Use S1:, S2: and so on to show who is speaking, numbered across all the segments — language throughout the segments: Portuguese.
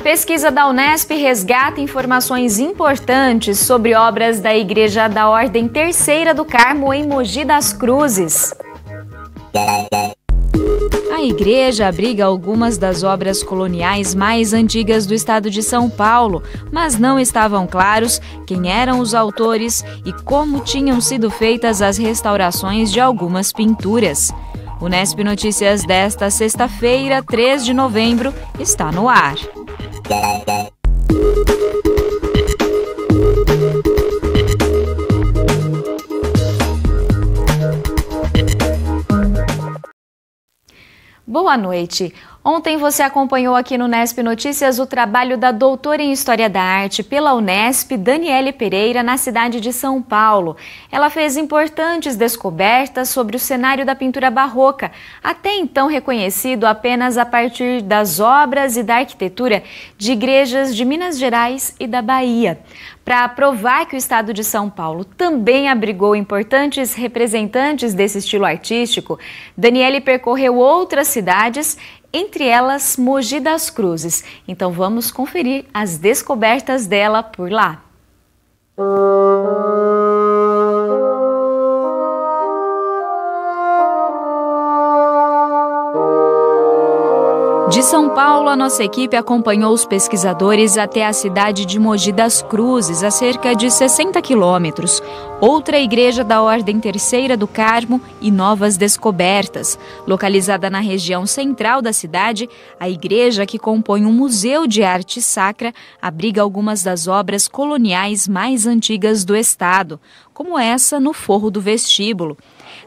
S1: Pesquisa da Unesp resgata informações importantes sobre obras da Igreja da Ordem Terceira do Carmo em Mogi das Cruzes. A igreja abriga algumas das obras coloniais mais antigas do estado de São Paulo, mas não estavam claros quem eram os autores e como tinham sido feitas as restaurações de algumas pinturas. Unesp Notícias desta sexta-feira, 3 de novembro, está no ar. Boa noite. Ontem você acompanhou aqui no Unesp Notícias o trabalho da doutora em História da Arte pela Unesp, Daniele Pereira, na cidade de São Paulo. Ela fez importantes descobertas sobre o cenário da pintura barroca, até então reconhecido apenas a partir das obras e da arquitetura de igrejas de Minas Gerais e da Bahia. Para provar que o estado de São Paulo também abrigou importantes representantes desse estilo artístico, Daniele percorreu outras cidades, entre elas Mogi das Cruzes. Então vamos conferir as descobertas dela por lá. De São Paulo, a nossa equipe acompanhou os pesquisadores até a cidade de Mogi das Cruzes, a cerca de 60 quilômetros. Outra igreja da Ordem Terceira do Carmo e novas descobertas. Localizada na região central da cidade, a igreja, que compõe um museu de arte sacra, abriga algumas das obras coloniais mais antigas do estado, como essa no Forro do Vestíbulo.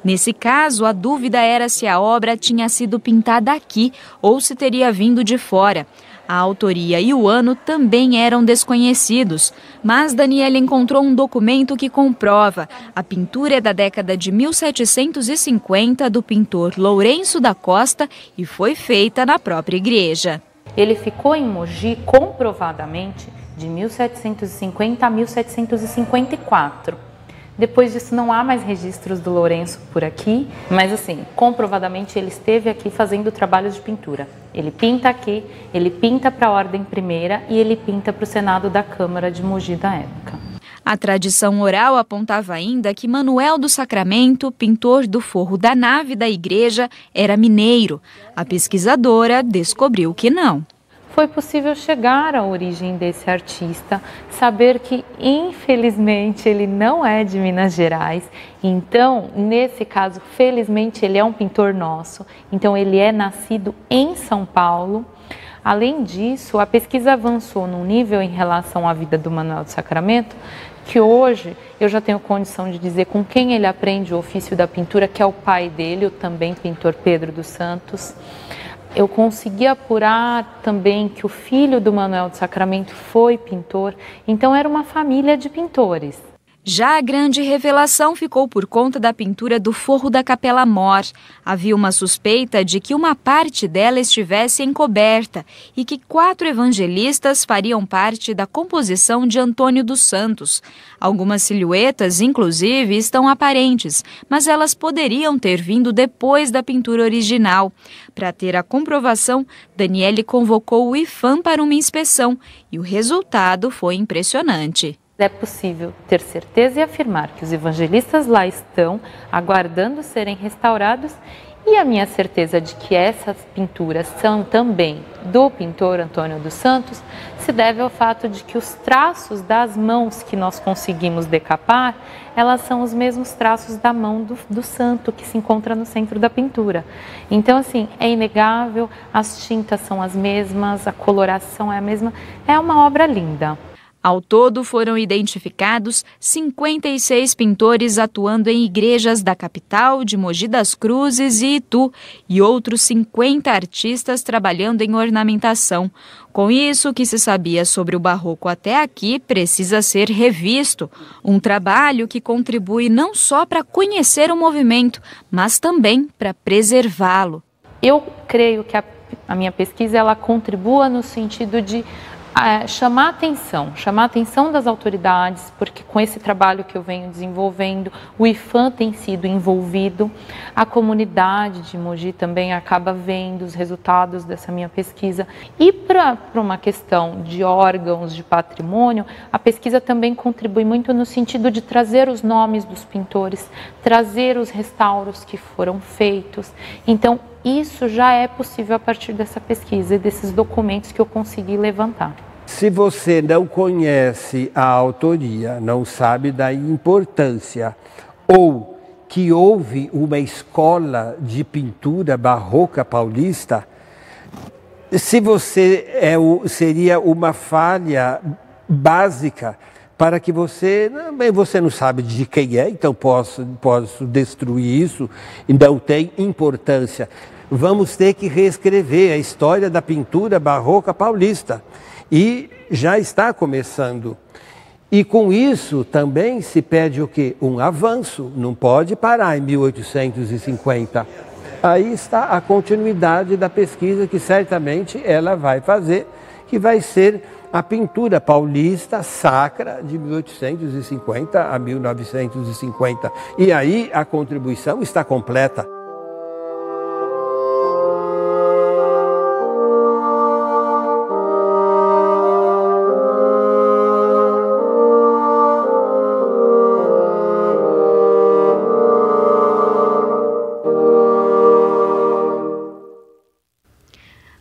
S1: Nesse caso, a dúvida era se a obra tinha sido pintada aqui ou se teria vindo de fora. A autoria e o ano também eram desconhecidos, mas Daniele encontrou um documento que comprova. A pintura é da década de 1750 do pintor Lourenço da Costa e foi feita na própria igreja.
S2: Ele ficou em Mogi comprovadamente de 1750 a 1754. Depois disso não há mais registros do Lourenço por aqui, mas assim, comprovadamente ele esteve aqui fazendo trabalhos de pintura. Ele pinta aqui, ele pinta para a Ordem Primeira e ele pinta para o Senado da Câmara de Mogi da época.
S1: A tradição oral apontava ainda que Manuel do Sacramento, pintor do forro da nave da igreja, era mineiro. A pesquisadora descobriu que não.
S2: Foi possível chegar à origem desse artista, saber que, infelizmente, ele não é de Minas Gerais. Então, nesse caso, felizmente, ele é um pintor nosso. Então, ele é nascido em São Paulo. Além disso, a pesquisa avançou num nível em relação à vida do Manuel do Sacramento, que hoje eu já tenho condição de dizer com quem ele aprende o ofício da pintura, que é o pai dele, o também pintor Pedro dos Santos. Eu consegui apurar também que o filho do Manuel do Sacramento foi pintor, então era uma família de pintores.
S1: Já a grande revelação ficou por conta da pintura do Forro da Capela Mor. Havia uma suspeita de que uma parte dela estivesse encoberta e que 4 evangelistas fariam parte da composição de Antônio dos Santos. Algumas silhuetas, inclusive, estão aparentes, mas elas poderiam ter vindo depois da pintura original. Para ter a comprovação, Daniele convocou o IPHAM para uma inspeção e o resultado foi impressionante.
S2: É possível ter certeza e afirmar que os evangelistas lá estão aguardando serem restaurados, e a minha certeza de que essas pinturas são também do pintor Antônio dos Santos se deve ao fato de que os traços das mãos que nós conseguimos decapar, elas são os mesmos traços da mão do santo que se encontra no centro da pintura. Então, assim, é inegável, as tintas são as mesmas, a coloração é a mesma, é uma obra linda.
S1: Ao todo, foram identificados 56 pintores atuando em igrejas da capital, de Mogi das Cruzes e Itu, e outros 50 artistas trabalhando em ornamentação. Com isso, o que se sabia sobre o barroco até aqui precisa ser revisto. Um trabalho que contribui não só para conhecer o movimento, mas também para preservá-lo.
S2: Eu creio que a minha pesquisa ela contribua no sentido de chamar a atenção das autoridades, porque com esse trabalho que eu venho desenvolvendo, o IPHAN tem sido envolvido, a comunidade de Mogi também acaba vendo os resultados dessa minha pesquisa. E para uma questão de órgãos de patrimônio, a pesquisa também contribui muito no sentido de trazer os nomes dos pintores, trazer os restauros que foram feitos. Então, isso já é possível a partir dessa pesquisa e desses documentos que eu consegui levantar.
S3: Se você não conhece a autoria, não sabe da importância, ou que houve uma escola de pintura barroca paulista, se você seria uma falha básica para que você não sabe de quem é, então posso destruir isso e não tem importância. Vamos ter que reescrever a história da pintura barroca paulista e já está começando. E com isso também se pede o quê? Um avanço, não pode parar em 1850. Aí está a continuidade da pesquisa que certamente ela vai fazer, que vai ser a pintura paulista sacra de 1850 a 1950. E aí a contribuição está completa.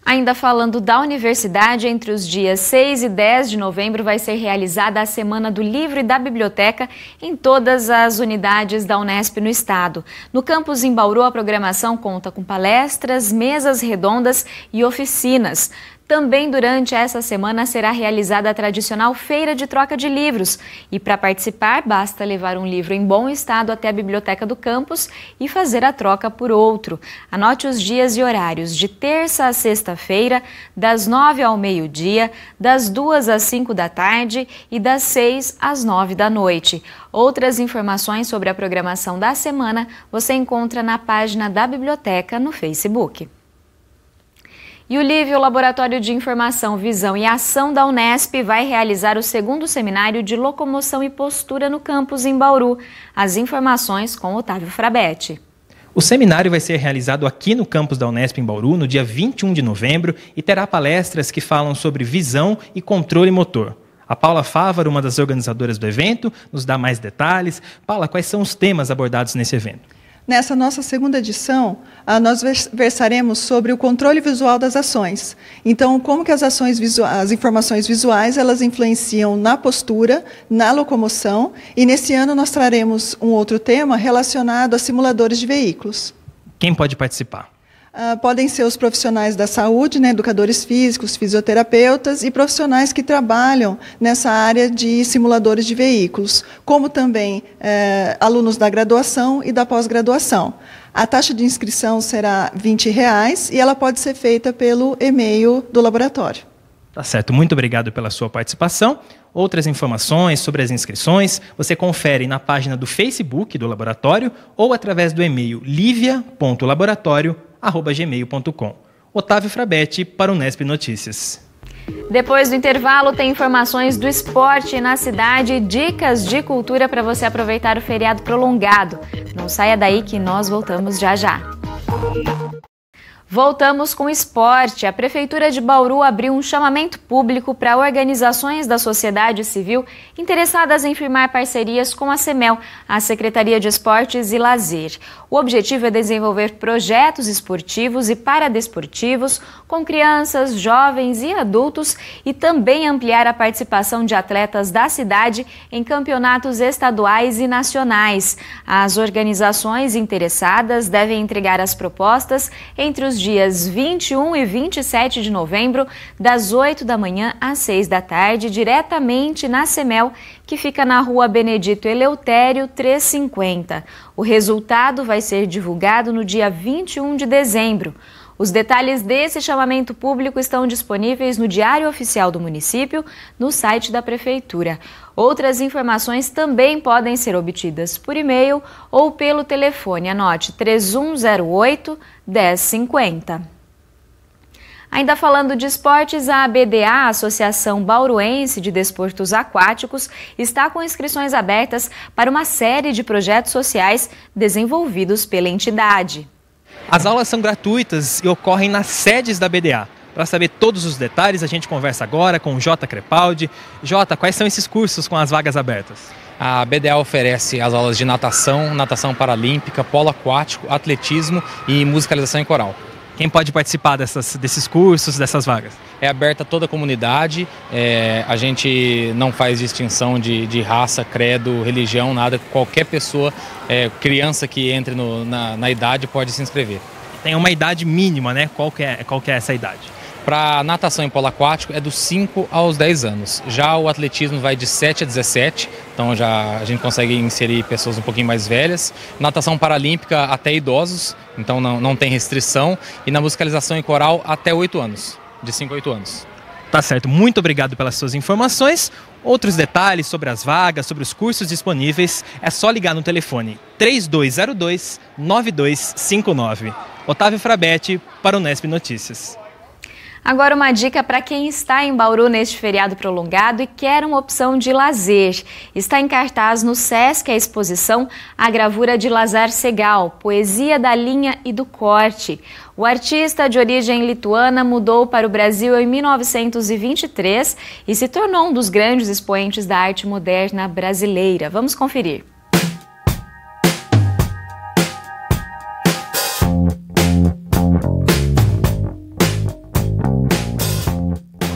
S1: Ainda falando da universidade, entre os dias 6 e 10 de novembro vai ser realizada a Semana do Livro e da Biblioteca em todas as unidades da Unesp no estado. No campus em Bauru, a programação conta com palestras, mesas redondas e oficinas. Também durante essa semana será realizada a tradicional feira de troca de livros. E para participar, basta levar um livro em bom estado até a biblioteca do campus e fazer a troca por outro. Anote os dias e horários de terça a sexta-feira, das 9 ao meio-dia, das 2 às 5 da tarde e das 6 às 9 da noite. Outras informações sobre a programação da semana você encontra na página da biblioteca no Facebook. E o LIVE, o Laboratório de Informação, Visão e Ação da Unesp, vai realizar o segundo seminário de locomoção e postura no campus em Bauru. As informações com Otávio Frabetti.
S4: O seminário vai ser realizado aqui no campus da Unesp em Bauru no dia 21 de novembro e terá palestras que falam sobre visão e controle motor. A Paula Fávaro, uma das organizadoras do evento, nos dá mais detalhes. Paula, quais são os temas abordados nesse evento?
S5: Nessa nossa segunda edição, nós versaremos sobre o controle visual das ações. Então, como que as informações visuais, elas influenciam na postura, na locomoção, e nesse ano nós traremos um outro tema relacionado a simuladores de veículos.
S4: Quem pode participar?
S5: Podem ser os profissionais da saúde, né, educadores físicos, fisioterapeutas e profissionais que trabalham nessa área de simuladores de veículos, como também alunos da graduação e da pós-graduação. A taxa de inscrição será R$ 20 e ela pode ser feita pelo e-mail do laboratório.
S4: Tá certo, muito obrigado pela sua participação. Outras informações sobre as inscrições você confere na página do Facebook do laboratório ou através do e-mail livia.laboratorio@gmail.com. Otávio Frabetti para o Unesp Notícias.
S1: Depois do intervalo tem informações do esporte na cidade e dicas de cultura para você aproveitar o feriado prolongado. Não saia daí que nós voltamos já já. Voltamos com esporte. A Prefeitura de Bauru abriu um chamamento público para organizações da sociedade civil interessadas em firmar parcerias com a CEMEL, a Secretaria de Esportes e Lazer. O objetivo é desenvolver projetos esportivos e paradesportivos com crianças, jovens e adultos e também ampliar a participação de atletas da cidade em campeonatos estaduais e nacionais. As organizações interessadas devem entregar as propostas entre os dias 21 e 27 de novembro, das 8 da manhã às 6 da tarde, diretamente na CEMEL, que fica na Rua Benedito Eleutério, 350. O resultado vai ser divulgado no dia 21 de dezembro. Os detalhes desse chamamento público estão disponíveis no Diário Oficial do Município, no site da Prefeitura. Outras informações também podem ser obtidas por e-mail ou pelo telefone. Anote 3108-1050. Ainda falando de esportes, a ABDA, Associação Bauruense de Desportos Aquáticos, está com inscrições abertas para uma série de projetos sociais desenvolvidos pela entidade.
S4: As aulas são gratuitas e ocorrem nas sedes da ABDA. Para saber todos os detalhes, a gente conversa agora com o Jota Crepaldi. Jota, quais são esses cursos com as vagas abertas?
S6: A BDA oferece as aulas de natação, natação paralímpica, polo aquático, atletismo e musicalização em coral.
S4: Quem pode participar desses cursos, dessas vagas?
S6: É aberta a toda a comunidade, a gente não faz distinção de raça, credo, religião, nada. Qualquer pessoa, criança que entre na idade pode se inscrever.
S4: Tem uma idade mínima, né? Qual que é essa idade?
S6: Para natação e polo aquático é dos 5 aos 10 anos. Já o atletismo vai de 7 a 17, então a gente consegue inserir pessoas um pouquinho mais velhas. Natação paralímpica até idosos, então não tem restrição. E na musicalização em coral até 8 anos, de 5 a 8 anos.
S4: Tá certo, muito obrigado pelas suas informações. Outros detalhes sobre as vagas, sobre os cursos disponíveis, é só ligar no telefone 3202-9259. Otávio Frabetti para o Unesp Notícias.
S1: Agora uma dica para quem está em Bauru neste feriado prolongado e quer uma opção de lazer. Está em cartaz no Sesc a exposição A Gravura de Lazar Segal, Poesia da Linha e do Corte. O artista de origem lituana mudou para o Brasil em 1923 e se tornou um dos grandes expoentes da arte moderna brasileira. Vamos conferir.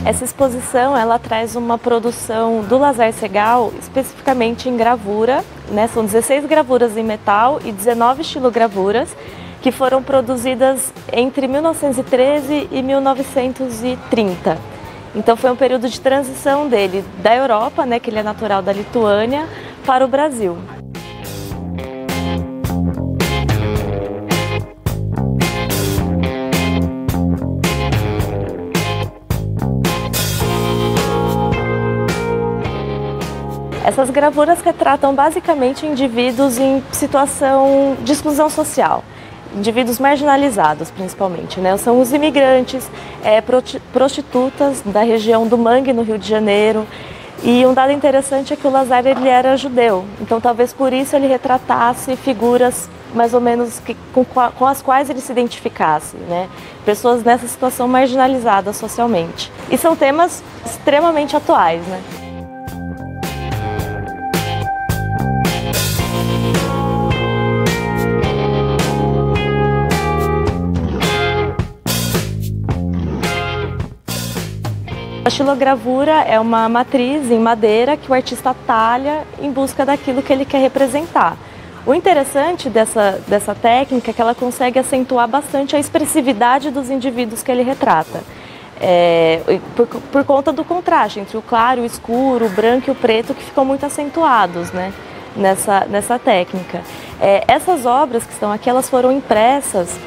S2: Essa exposição, ela traz uma produção do Lazar Segal, especificamente em gravura, né? São 16 gravuras em metal e 19 estilogravuras, que foram produzidas entre 1913 e 1930. Então foi um período de transição dele da Europa, né, que ele é natural da Lituânia, para o Brasil. Essas gravuras retratam basicamente indivíduos em situação de exclusão social, indivíduos marginalizados principalmente, né? São os imigrantes, prostitutas da região do Mangue, no Rio de Janeiro. E um dado interessante é que o Lazar ele era judeu, então talvez por isso ele retratasse figuras mais ou menos com as quais ele se identificasse, né? Pessoas nessa situação marginalizada socialmente. E são temas extremamente atuais, né? A estilogravura é uma matriz em madeira que o artista talha em busca daquilo que ele quer representar. O interessante dessa técnica é que ela consegue acentuar bastante a expressividade dos indivíduos que ele retrata. Por conta do contraste entre o claro, o escuro, o branco e o preto, que ficam muito acentuados, né, nessa técnica. Essas obras que estão aqui, elas foram impressas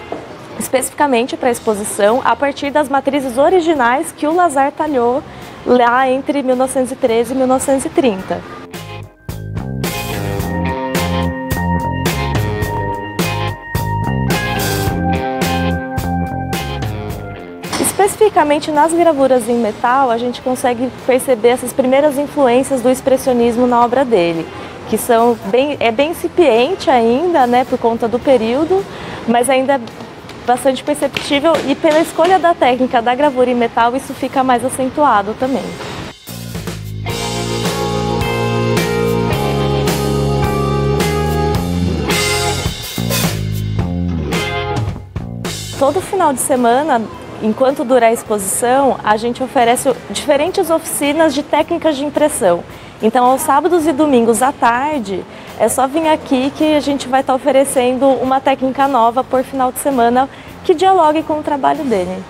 S2: especificamente para a exposição a partir das matrizes originais que o Lazar talhou lá entre 1913 e 1930. Especificamente nas gravuras em metal, a gente consegue perceber essas primeiras influências do expressionismo na obra dele, que são bem incipiente ainda, né, por conta do período, mas ainda bastante perceptível, e pela escolha da técnica da gravura em metal isso fica mais acentuado também. Todo final de semana, enquanto durar a exposição, a gente oferece diferentes oficinas de técnicas de impressão. Então, aos sábados e domingos à tarde, é só vir aqui que a gente vai estar oferecendo uma técnica nova por final de semana que dialogue com o trabalho dele.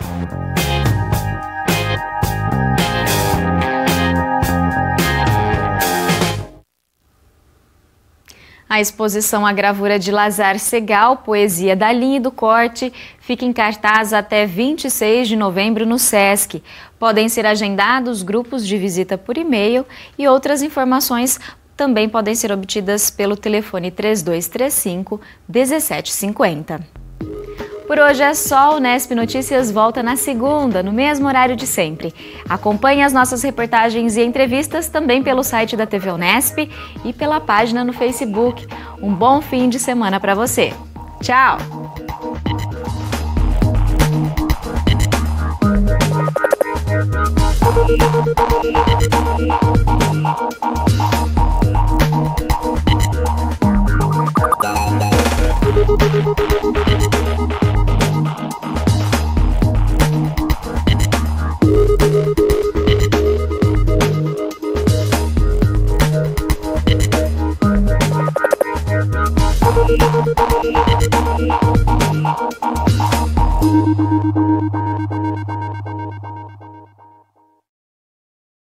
S1: A exposição A Gravura de Lazar Segal, Poesia da Linha e do Corte, fica em cartaz até 26 de novembro no Sesc. Podem ser agendados grupos de visita por e-mail e outras informações também podem ser obtidas pelo telefone 3235-1750. Por hoje é só. O Unesp Notícias volta na segunda, no mesmo horário de sempre. Acompanhe as nossas reportagens e entrevistas também pelo site da TV Unesp e pela página no Facebook. Um bom fim de semana para você. Tchau!